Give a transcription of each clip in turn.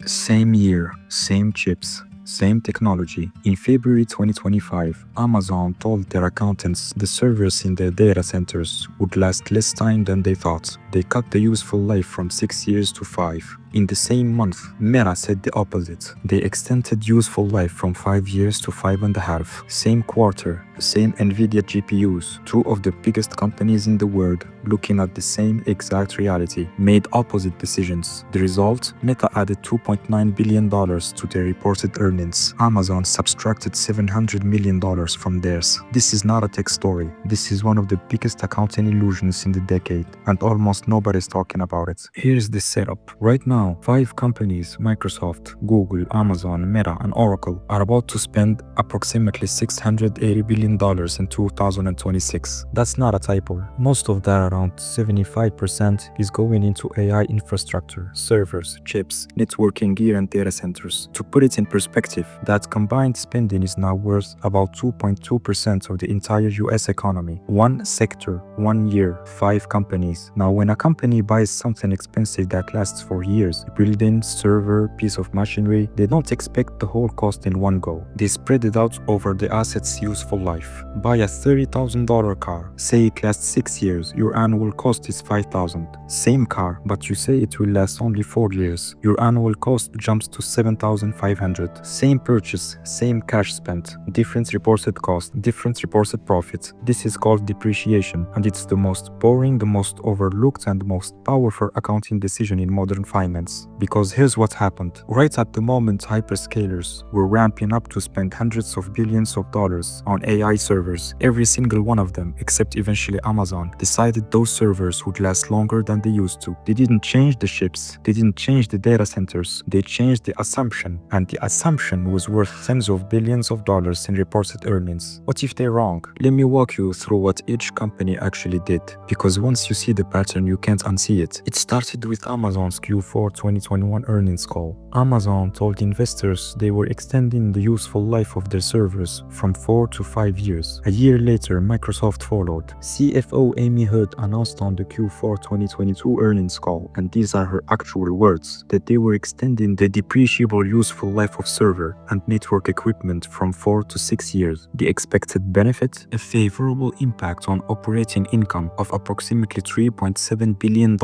Same year, same chips, same technology. In February 2025, Amazon told their accountants the servers in their data centers would last less time than they thought. They cut the useful life from 6 years to 5. In the same month, Meta said the opposite. They extended useful life from 5 years to 5.5. Same quarter, same Nvidia GPUs, two of the biggest companies in the world, looking at the same exact reality, made opposite decisions. The result? Meta added $2.9 billion to their reported earnings. Amazon subtracted $700 million from theirs. This is not a tech story. This is one of the biggest accounting illusions in the decade, and almost nobody's talking about it. Here's the setup. Right now, 5 companies, Microsoft, Google, Amazon, Meta, and Oracle, are about to spend approximately $680 billion in 2026. That's not a typo. Most of that, around 75%, is going into AI infrastructure, servers, chips, networking gear, and data centers. To put it in perspective, that combined spending is now worth about 2.2% of the entire US economy. One sector, 1 year, 5 companies. Now, when a company buys something expensive that lasts for years, building, server, piece of machinery, they don't expect the whole cost in one go. They spread it out over the asset's useful life. Buy a $30,000 car. Say it lasts 6 years. Your annual cost is $5,000. Same car, but you say it will last only 4 years. Your annual cost jumps to $7,500. Same purchase, same cash spent. Different reported cost, different reported profit. This is called depreciation, and it's the most boring, the most overlooked, and most powerful accounting decision in modern finance. Because here's what happened. Right at the moment, hyperscalers were ramping up to spend hundreds of billions of dollars on AI servers. Every single one of them, except eventually Amazon, decided those servers would last longer than they used to. They didn't change the chips, they didn't change the data centers, they changed the assumption, and the assumption was worth tens of billions of dollars in reported earnings. What if they're wrong? Let me walk you through what each company actually did, because once you see the pattern, you can't unsee it. It started with Amazon's Q4 2021 earnings call. Amazon told investors they were extending the useful life of their servers from 4 to 5 years. A year later, Microsoft followed. CFO Amy Hood announced on the Q4 2022 earnings call, and these are her actual words, that they were extending the depreciable useful life of server and network equipment from 4 to 6 years. The expected benefit? A favorable impact on operating income of approximately $3.7 billion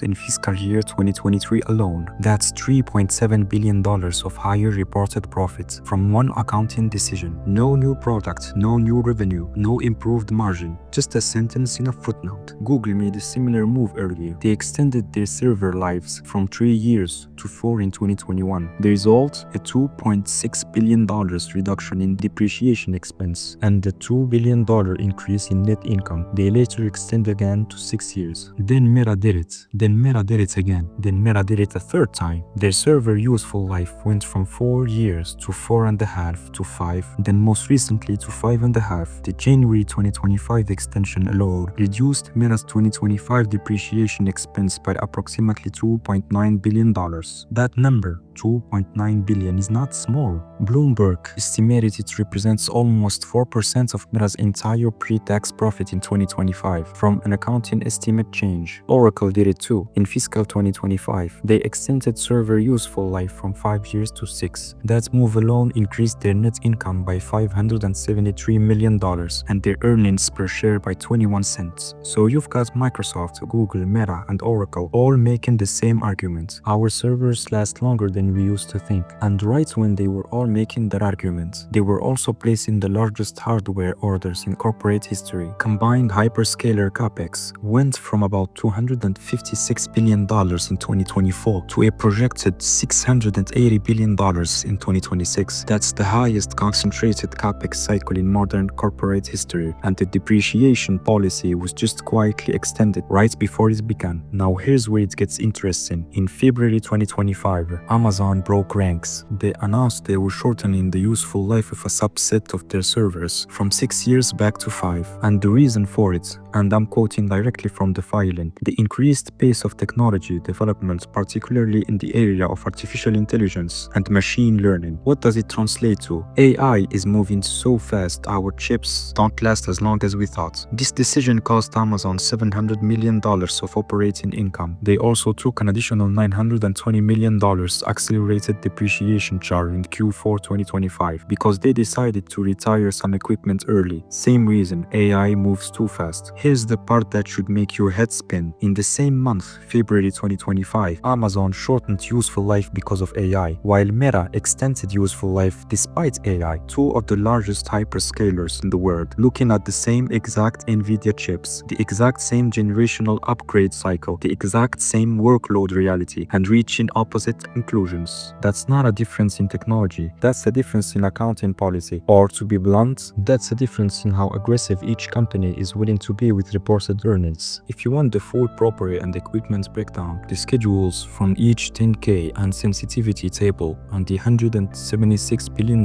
in fiscal year 2023 alone. That's $3.7 billion of higher reported profits from one accounting decision. No new product, no new revenue, no improved margin, just a sentence in a footnote. Google made a similar move earlier. They extended their server lives from 3 years to 4 in 2021. The result? A $2.6 billion reduction in depreciation expense and a $2 billion increase in net income. They later extended again to 6 years. Then Meta did it. Then Meta did it again. Then Meta did it a third time. Their server useful life went from 4 years to 4.5 to 5, then most recently to 5.5. The January 2025 extension alone reduced Meta's 2025 depreciation expense by approximately $2.9 billion. That number, $2.9 billion, is not small. Bloomberg estimated it represents almost 4% of Meta's entire pre-tax profit in 2025 from an accounting estimate change. Oracle did it too. In fiscal 2025, they extended server useful life from 5 years to 6. That move alone increased their net income by $573 million and their earnings per share by 21 cents. So you've got Microsoft, Google, Meta, and Oracle all making the same argument. Our servers last longer than we used to think. And right when they were all making that argument, they were also placing the largest hardware orders in corporate history. Combined hyperscaler capex went from about $256 billion in 2024 to a projected $680 billion in 2026. That's the highest concentrated capex cycle in modern corporate history, and the depreciation policy was just quietly extended right before it began. Now here's where it gets interesting. In February 2025, Amazon broke ranks. They announced they were shortening the useful life of a subset of their servers from 6 years back to 5. And the reason for it, and I'm quoting directly from the filing, the increased pace of technology development, particularly in the area of artificial intelligence and machine learning. What does it translate to? AI is moving so fast, our chips don't last as long as we thought. This decision cost Amazon $700 million of operating income. They also took an additional $920 million accelerated depreciation charge in Q4 2025 because they decided to retire some equipment early. Same reason, AI moves too fast. Here's the part that should make your head spin. In the same month, February 2025, Amazon shortened useful life because of AI, while Meta extended useful life despite AI. Two of the largest hyperscalers in the world, looking at the same exact Nvidia chips, the exact same generational upgrade cycle, the exact same workload reality, and reaching opposite conclusions. That's not a difference in technology, that's a difference in accounting policy. Or to be blunt, that's a difference in how aggressive each company is willing to be with reported earnings. If you want the full property and equipment breakdown, the schedules from each 10K and sensitivity table and the $176 billion,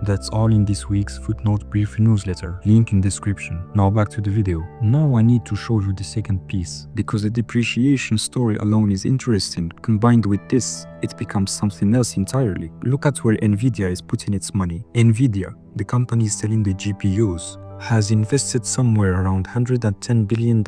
that's all in this week's Footnote Brief newsletter, link in description. Now back to the video. Now I need to show you the second piece, because the depreciation story alone is interesting. Combined with this, it becomes something else entirely. Look at where Nvidia is putting its money. Nvidia, the company selling the GPUs, has invested somewhere around $110 billion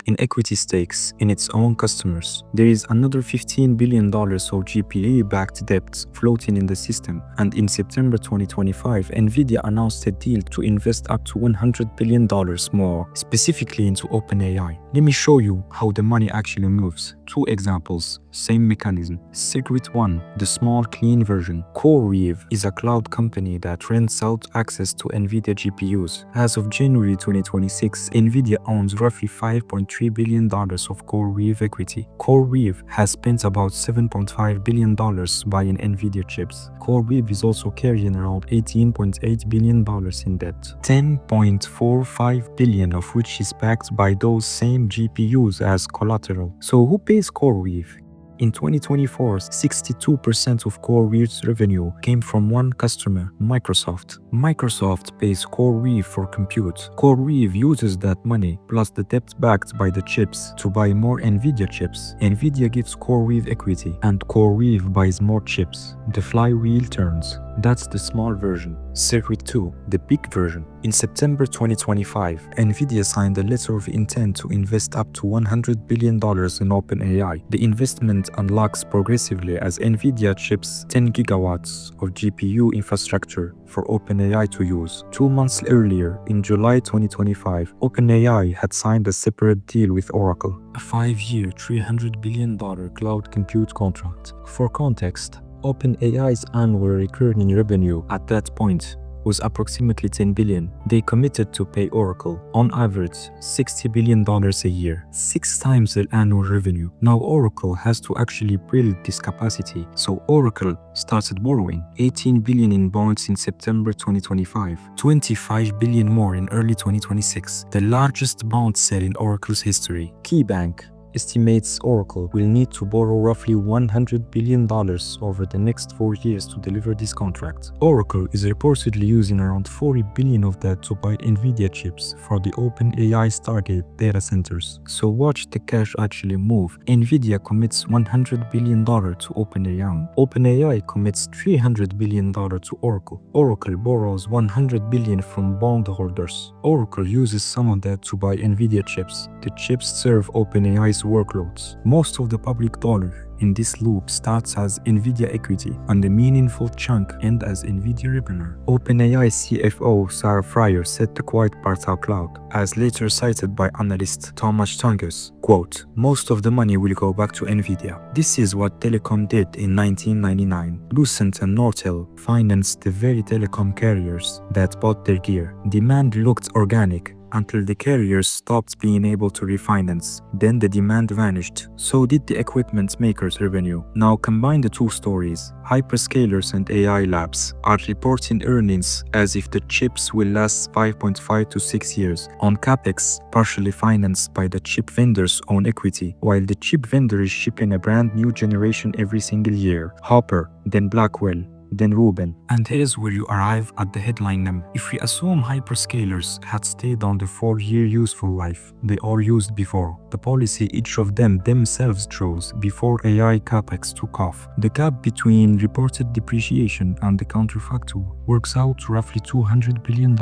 in equity stakes in its own customers. There is another $15 billion of GPU-backed debt floating in the system, and in September 2025, Nvidia announced a deal to invest up to $100 billion more, specifically into OpenAI. Let me show you how the money actually moves. Two examples, same mechanism. Circuit 1, the small clean version. CoreWeave is a cloud company that rents out access to Nvidia GPUs. As of January 2026, Nvidia owns roughly $5.3 billion of CoreWeave equity. CoreWeave has spent about $7.5 billion buying Nvidia chips. CoreWeave is also carrying around $18.8 billion in debt, $10.45 billion of which is backed by those same GPUs as collateral. So who pays CoreWeave? In 2024, 62% of CoreWeave's revenue came from one customer, Microsoft. Microsoft pays CoreWeave for compute. CoreWeave uses that money, plus the debt backed by the chips, to buy more Nvidia chips. Nvidia gives CoreWeave equity, and CoreWeave buys more chips. The flywheel turns. That's the small version. Circuit 2, the big version. In September 2025, Nvidia signed a letter of intent to invest up to $100 billion in OpenAI. The investment unlocks progressively as Nvidia ships 10 gigawatts of GPU infrastructure for OpenAI to use. 2 months earlier, in July 2025, OpenAI had signed a separate deal with Oracle, a 5-year, $300 billion cloud compute contract. For context, OpenAI's annual recurring revenue at that point was approximately $10 billion. They committed to pay Oracle, on average, $60 billion a year, 6 times their annual revenue. Now Oracle has to actually build this capacity, so Oracle started borrowing $18 billion in bonds in September 2025, $25 billion more in early 2026, the largest bond sale in Oracle's history. KeyBank estimates Oracle will need to borrow roughly $100 billion over the next 4 years to deliver this contract. Oracle is reportedly using around $40 billion of that to buy Nvidia chips for the OpenAI Stargate data centers. So watch the cash actually move. Nvidia commits $100 billion to OpenAI. OpenAI commits $300 billion to Oracle. Oracle borrows $100 billion from bondholders. Oracle uses some of that to buy Nvidia chips. The chips serve OpenAI's workloads. Most of the public dollar in this loop starts as Nvidia equity, and a meaningful chunk ends as Nvidia revenue. OpenAI CFO Sarah Fryer said the quiet part out loud, as later cited by analyst Thomas Tungus, quote, "Most of the money will go back to Nvidia. This is what telecom did in 1999. Lucent and Nortel financed the very telecom carriers that bought their gear. Demand looked organic until the carriers stopped being able to refinance. Then the demand vanished. So did the equipment makers' revenue. Now combine the two stories. Hyperscalers and AI labs are reporting earnings as if the chips will last 5.5 to 6 years on capex, partially financed by the chip vendor's own equity, while the chip vendor is shipping a brand new generation every single year. Hopper, then Blackwell, then Rubin. And here's where you arrive at the headline number. If we assume hyperscalers had stayed on the 4-year useful life they all used before, the policy each of them themselves chose before AI capex took off, the gap between reported depreciation and the counterfactual works out to roughly $200 billion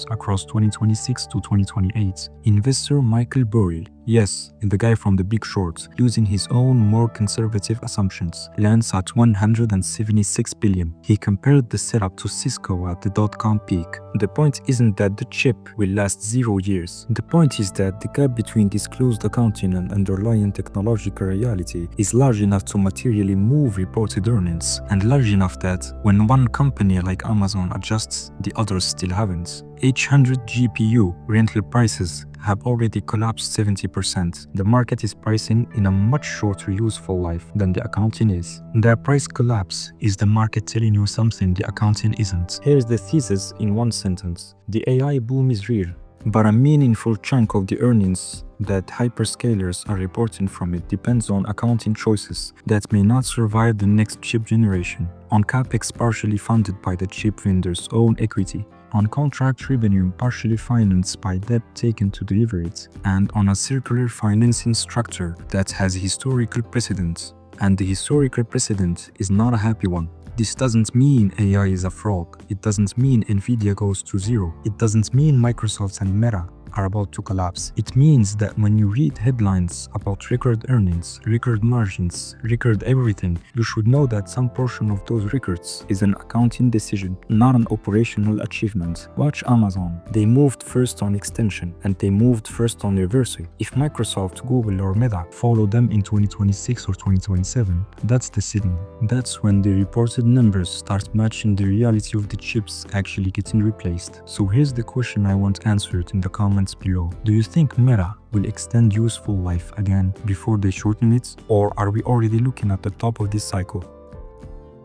across 2026 to 2028. Investor Michael Burry Yes, the guy from The Big Short, using his own more conservative assumptions, lands at 176 billion. He compared the setup to Cisco at the dot-com peak. The point isn't that the chip will last 0 years. The point is that the gap between disclosed accounting and underlying technological reality is large enough to materially move reported earnings, and large enough that when one company like Amazon adjusts, the others still haven't. H100 GPU rental prices have already collapsed 70%. The market is pricing in a much shorter useful life than the accounting is. The price collapse is the market telling you something the accounting isn't. Here's the thesis in one sentence. The AI boom is real, but a meaningful chunk of the earnings that hyperscalers are reporting from it depends on accounting choices that may not survive the next chip generation, on capex partially funded by the chip vendor's own equity, on contract revenue partially financed by debt taken to deliver it, and on a circular financing structure that has historical precedent. And the historical precedent is not a happy one. This doesn't mean AI is a frog. It doesn't mean Nvidia goes to zero. It doesn't mean Microsoft and Meta are about to collapse. It means that when you read headlines about record earnings, record margins, record everything, you should know that some portion of those records is an accounting decision, not an operational achievement. Watch Amazon. They moved first on extension and they moved first on reversal. If Microsoft, Google or Meta follow them in 2026 or 2027, that's the signal. That's when the reported numbers start matching the reality of the chips actually getting replaced. So here's the question I want answered in the comments below. Do you think Meta will extend useful life again before they shorten it? Or are we already looking at the top of this cycle?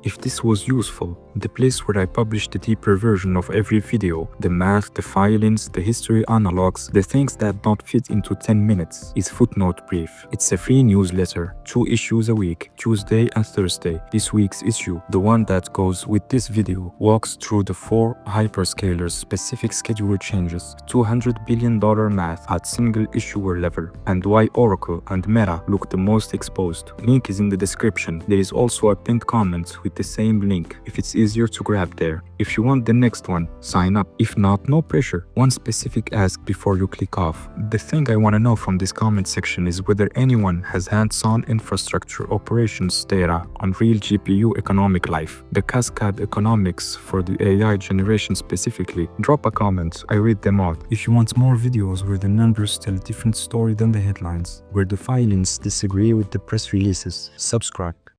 If this was useful, the place where I publish the deeper version of every video, the math, the filings, the history analogs, the things that don't fit into 10 minutes, is Footnote Brief. It's a free newsletter, 2 issues a week, Tuesday and Thursday. This week's issue, the one that goes with this video, walks through the 4 hyperscalers specific schedule changes, $200 billion math at single issuer level, and why Oracle and Meta look the most exposed. Link is in the description. There is also a pinned comment with the same link if it's easier to grab there. If you want the next one, sign up. If not, no pressure. One specific ask before you click off. The thing I want to know from this comment section is whether anyone has hands-on infrastructure operations data on real GPU economic life, the cascade economics for the AI generation specifically. Drop a comment, I read them all. If you want more videos where the numbers tell a different story than the headlines, where the filings disagree with the press releases, subscribe.